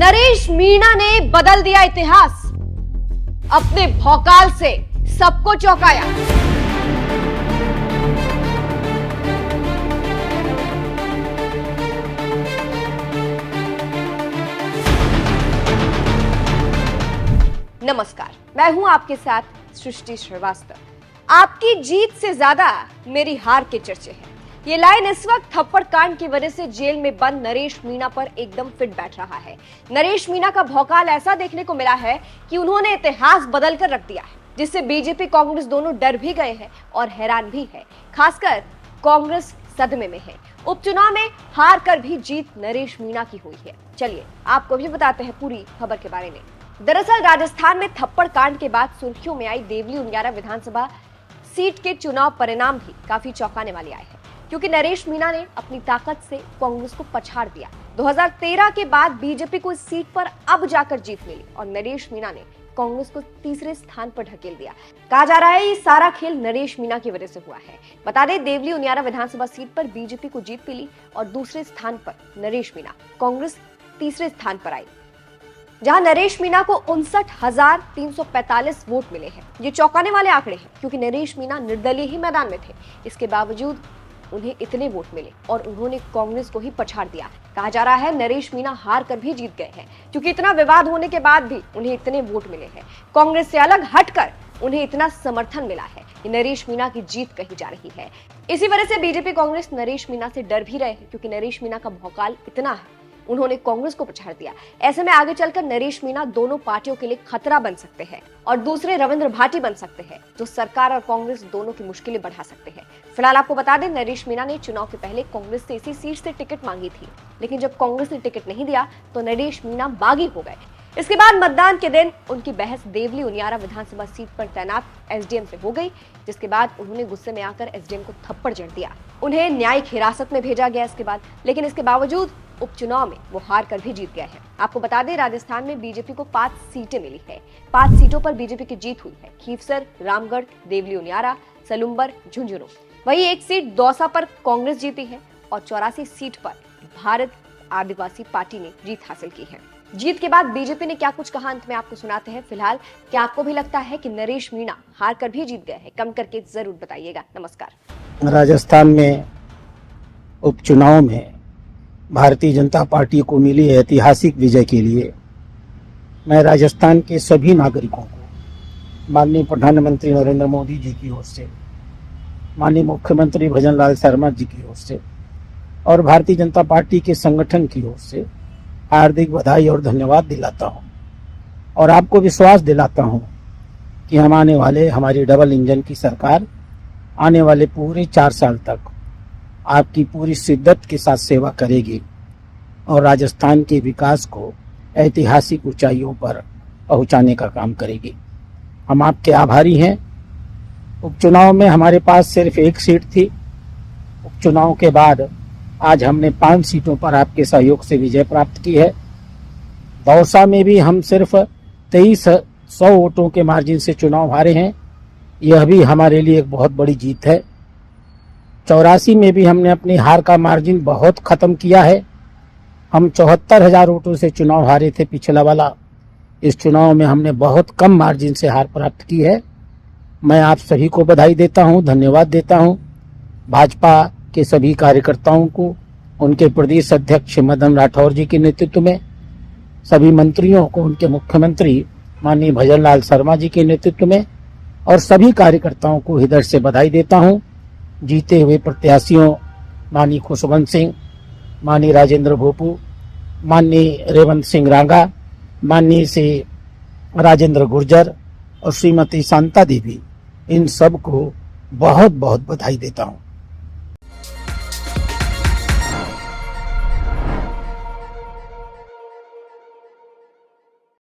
नरेश मीणा ने बदल दिया इतिहास। अपने भौकाल से सबको चौंकाया। नमस्कार, मैं हूं आपके साथ सृष्टि श्रीवास्तव। आपकी जीत से ज्यादा मेरी हार के चर्चे हैं। ये लाइन इस वक्त थप्पड़ कांड की वजह से जेल में बंद नरेश मीणा पर एकदम फिट बैठ रहा है। नरेश मीणा का भौकाल ऐसा देखने को मिला है कि उन्होंने इतिहास बदल कर रख दिया है, जिससे बीजेपी कांग्रेस दोनों डर भी गए हैं और हैरान भी है। खासकर कांग्रेस सदमे में है। उपचुनाव में हार कर भी जीत नरेश मीणा की हुई है। चलिए आपको भी बताते हैं पूरी खबर के बारे में। दरअसल राजस्थान में थप्पड़ कांड के बाद सुर्खियों में आई देवली उनियारा विधानसभा सीट के चुनाव परिणाम भी काफी चौंकाने वाले आए हैं, क्योंकि नरेश मीणा ने अपनी ताकत से कांग्रेस को पछाड़ दिया। 2013 के बाद बीजेपी को इस सीट पर अब जाकर जीत मिली और नरेश मीणा ने कांग्रेस को तीसरे स्थान पर ढकेल दिया। कहा जा रहा है ये सारा खेल नरेश मीणा की वजह से हुआ है। बता दें, देवली उनियारा विधानसभा सीट पर बीजेपी को जीत मिली और दूसरे स्थान पर नरेश मीणा, कांग्रेस तीसरे स्थान पर आई, जहां नरेश मीणा को 59,345 वोट मिले हैं। ये चौंकाने वाले आंकड़े हैं, क्योंकि नरेश मीणा निर्दलीय ही मैदान में थे। इसके बावजूद उन्हें इतने वोट मिले और उन्होंने कांग्रेस को ही पछाड़ दिया। कहा जा रहा है नरेश मीणा हार कर भी जीत गए हैं, क्योंकि इतना विवाद होने के बाद भी उन्हें इतने वोट मिले हैं। कांग्रेस से अलग हटकर उन्हें इतना समर्थन मिला है। ये नरेश मीणा की जीत कही जा रही है। इसी वजह से बीजेपी कांग्रेस नरेश मीणा से डर भी रहे हैं, क्योंकि नरेश मीणा का भौकाल इतना है, उन्होंने कांग्रेस को पछाड़ दिया। ऐसे में आगे चलकर नरेश मीणा दोनों पार्टियों के लिए खतरा बन सकते हैं और दूसरे रविंद्र भाटी बन सकते हैं, जो सरकार और कांग्रेस दोनों की मुश्किलें बढ़ा सकते हैं। फिलहाल आपको बता दें, नरेश मीणा ने चुनाव के पहले कांग्रेस से इसी सीट से टिकट मांगी थी, लेकिन जब कांग्रेस ने टिकट नहीं दिया तो नरेश मीणा बागी हो गए। इसके बाद मतदान के दिन उनकी बहस देवली उनियारा विधानसभा सीट पर तैनात एसडीएम से हो गई, जिसके बाद उन्होंने गुस्से में आकर एसडीएम को थप्पड़ जड़ दिया। उन्हें न्यायिक हिरासत में भेजा गया इसके बाद, लेकिन इसके बावजूद उपचुनाव में वो हार कर भी जीत गए हैं। आपको बता दें, राजस्थान में बीजेपी को 5 सीटें मिली है। 5 सीटों पर बीजेपी की जीत हुई है। खीवसर, रामगढ़, देवली उनियारा, सलुम्बर, झुंझुनू। वहीं एक सीट दौसा पर कांग्रेस जीती है और 84 सीट पर भारत आदिवासी पार्टी ने जीत हासिल की है। जीत के बाद बीजेपी ने क्या कुछ कहा, अंत में आपको सुनाते हैं। फिलहाल क्या आपको भी लगता है कि नरेश मीणा हार कर भी जीत गए हैं? कमेंट करके जरूर बताइएगा। नमस्कार। राजस्थान में उपचुनाव में भारतीय जनता पार्टी को मिली ऐतिहासिक विजय के लिए मैं राजस्थान के सभी नागरिकों को माननीय प्रधानमंत्री नरेंद्र मोदी जी की ओर से, माननीय मुख्यमंत्री भजनलाल शर्मा जी की ओर से और भारतीय जनता पार्टी के संगठन की ओर से हार्दिक बधाई और धन्यवाद दिलाता हूं और आपको विश्वास दिलाता हूं कि हम आने वाले हमारी डबल इंजन की सरकार आने वाले पूरे 4 साल तक आपकी पूरी शिद्दत के साथ सेवा करेगी और राजस्थान के विकास को ऐतिहासिक ऊंचाइयों पर पहुंचाने का काम करेगी। हम आपके आभारी हैं। उपचुनाव में हमारे पास सिर्फ 1 सीट थी। उपचुनाव के बाद आज हमने 5 सीटों पर आपके सहयोग से विजय प्राप्त की है। दौसा में भी हम सिर्फ 2300 वोटों के मार्जिन से चुनाव हारे हैं। यह भी हमारे लिए एक बहुत बड़ी जीत है। 84 में भी हमने अपनी हार का मार्जिन बहुत खत्म किया है। हम 74,000 वोटों से चुनाव हारे थे पिछला वाला। इस चुनाव में हमने बहुत कम मार्जिन से हार प्राप्त की है। मैं आप सभी को बधाई देता हूं, धन्यवाद देता हूं। भाजपा के सभी कार्यकर्ताओं को, उनके प्रदेश अध्यक्ष मदन राठौर जी के नेतृत्व में, सभी मंत्रियों को, उनके मुख्यमंत्री माननीय भजनलाल शर्मा जी के नेतृत्व में और सभी कार्यकर्ताओं को हृदय से बधाई देता हूं। जीते हुए प्रत्याशियों माननीय खुशवंत सिंह, माननीय राजेंद्र भोपू, माननीय रेवंत सिंह रांगा, माननीय से राजेंद्र गुर्जर और श्रीमती शांता देवी, इन सब को बहुत बहुत बधाई देता हूं।